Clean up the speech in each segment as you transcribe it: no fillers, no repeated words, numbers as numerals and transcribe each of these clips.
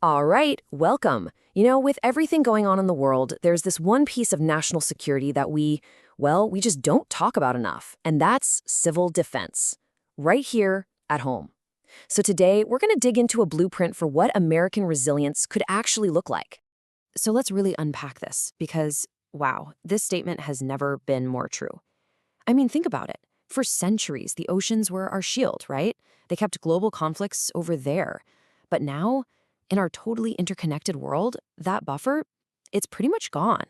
All right, welcome. With everything going on in the world, there's this one piece of national security that we just don't talk about enough, and that's civil defense, right here at home. So today, we're going to dig into a blueprint for what American resilience could actually look like. So let's really unpack this, because, wow, this statement has never been more true. I mean, think about it. For centuries, the oceans were our shield, right? They kept global conflicts over there. But now, in our totally interconnected world, that buffer, it's pretty much gone.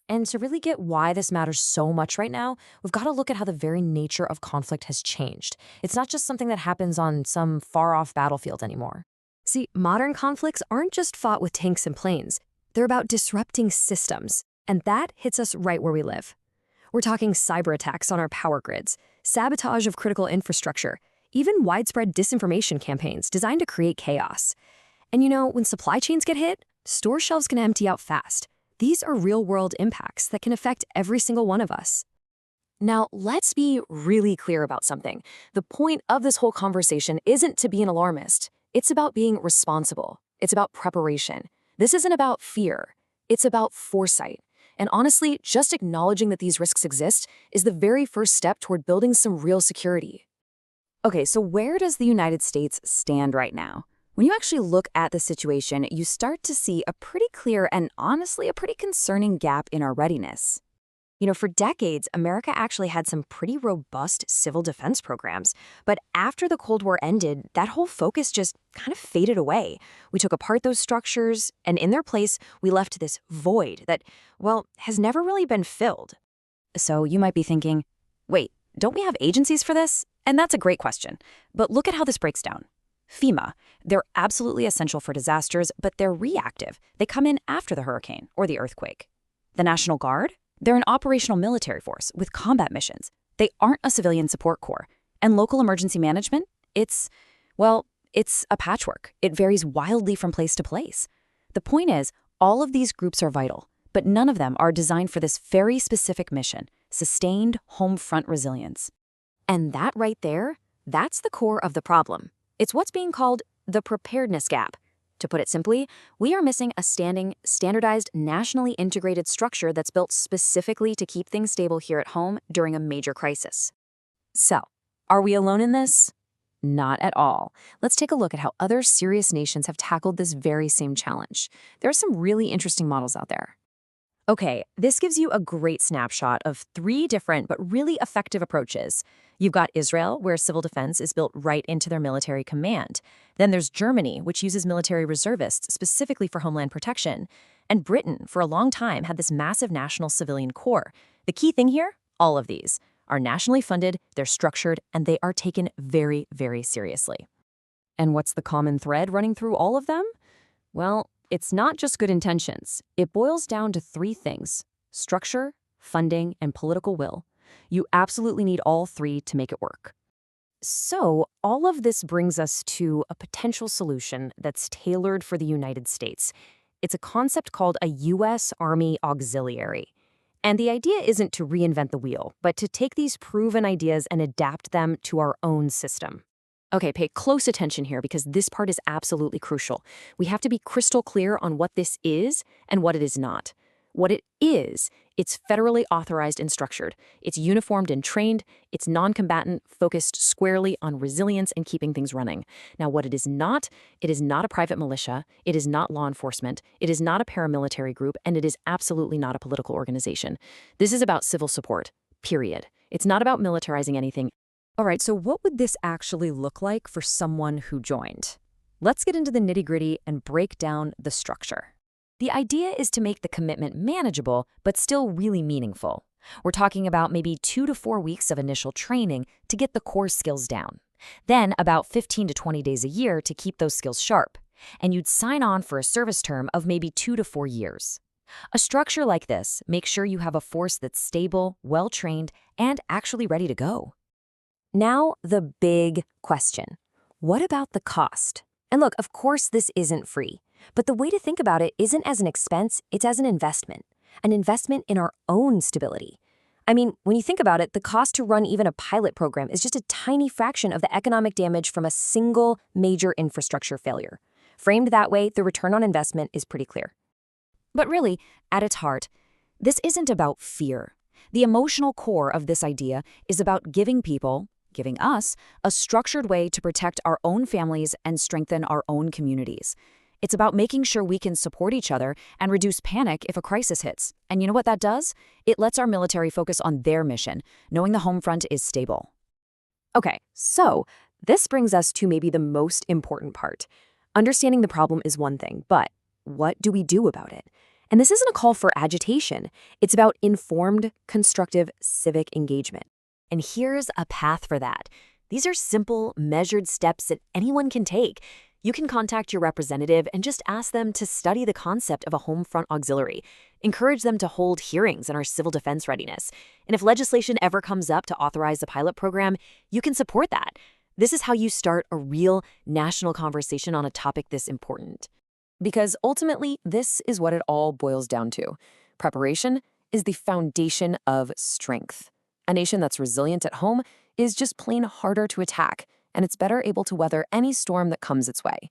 And to really get why this matters so much right now, we've got to look at how the very nature of conflict has changed. It's not just something that happens on some far-off battlefield anymore. See, modern conflicts aren't just fought with tanks and planes. They're about disrupting systems, and that hits us right where we live. We're talking cyber attacks on our power grids, sabotage of critical infrastructure, even widespread disinformation campaigns designed to create chaos. And when supply chains get hit, store shelves can empty out fast. These are real-world impacts that can affect every single one of us. Now, let's be really clear about something. The point of this whole conversation isn't to be an alarmist. It's about being responsible. It's about preparation. This isn't about fear. It's about foresight. And honestly, just acknowledging that these risks exist is the very first step toward building some real security. Okay, so where does the United States stand right now? When you actually look at the situation, you start to see a pretty clear and honestly a pretty concerning gap in our readiness. For decades, America actually had some pretty robust civil defense programs. But after the Cold War ended, that whole focus just kind of faded away. We took apart those structures, and in their place, we left this void that, well, has never really been filled. So you might be thinking, wait, don't we have agencies for this? And that's a great question. But look at how this breaks down. FEMA, they're absolutely essential for disasters, but they're reactive. They come in after the hurricane or the earthquake. The National Guard, they're an operational military force with combat missions. They aren't a civilian support corps. And local emergency management, it's a patchwork. It varies wildly from place to place. The point is, all of these groups are vital, but none of them are designed for this very specific mission, sustained home front resilience. And that right there, that's the core of the problem. It's what's being called the preparedness gap. To put it simply, we are missing a standardized, nationally integrated structure that's built specifically to keep things stable here at home during a major crisis. So, are we alone in this? Not at all. Let's take a look at how other serious nations have tackled this very same challenge. There are some really interesting models out there. Okay, this gives you a great snapshot of 3 different but really effective approaches. You've got Israel, where civil defense is built right into their military command. Then there's Germany, which uses military reservists specifically for homeland protection. And Britain, for a long time, had this massive national civilian corps. The key thing here, all of these are nationally funded, they're structured, and they are taken very, very seriously. And what's the common thread running through all of them? Well, it's not just good intentions. It boils down to 3 things: structure, funding, and political will. You absolutely need all 3 to make it work. So, all of this brings us to a potential solution that's tailored for the United States. It's a concept called a U.S. Army Auxiliary. And the idea isn't to reinvent the wheel, but to take these proven ideas and adapt them to our own system. Okay, pay close attention here because this part is absolutely crucial. We have to be crystal clear on what this is and what it is not. What it is, it's federally authorized and structured. It's uniformed and trained. It's non-combatant, focused squarely on resilience and keeping things running. Now, what it is not a private militia. It is not law enforcement. It is not a paramilitary group, and it is absolutely not a political organization. This is about civil support, period. It's not about militarizing anything. All right, so what would this actually look like for someone who joined? Let's get into the nitty-gritty and break down the structure. The idea is to make the commitment manageable, but still really meaningful. We're talking about maybe 2 to 4 weeks of initial training to get the core skills down. Then about 15 to 20 days a year to keep those skills sharp. And you'd sign on for a service term of maybe 2 to 4 years. A structure like this makes sure you have a force that's stable, well-trained, and actually ready to go. Now, the big question. What about the cost? And look, of course this isn't free. But the way to think about it isn't as an expense, it's as an investment in our own stability. I mean, when you think about it, the cost to run even a pilot program is just a tiny fraction of the economic damage from a single major infrastructure failure. Framed that way, the return on investment is pretty clear. But really, at its heart, this isn't about fear. The emotional core of this idea is about giving us, a structured way to protect our own families and strengthen our own communities. It's about making sure we can support each other and reduce panic if a crisis hits. And you know what that does? It lets our military focus on their mission, knowing the home front is stable. Okay, so this brings us to maybe the most important part. Understanding the problem is one thing, but what do we do about it? And this isn't a call for agitation. It's about informed, constructive civic engagement. And here's a path for that. These are simple, measured steps that anyone can take. You can contact your representative and just ask them to study the concept of a home front auxiliary. Encourage them to hold hearings on our civil defense readiness. And if legislation ever comes up to authorize the pilot program, you can support that. This is how you start a real national conversation on a topic this important. Because ultimately, this is what it all boils down to. Preparation is the foundation of strength. A nation that's resilient at home is just plain harder to attack, and it's better able to weather any storm that comes its way.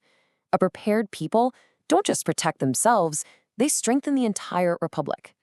A prepared people don't just protect themselves, they strengthen the entire republic.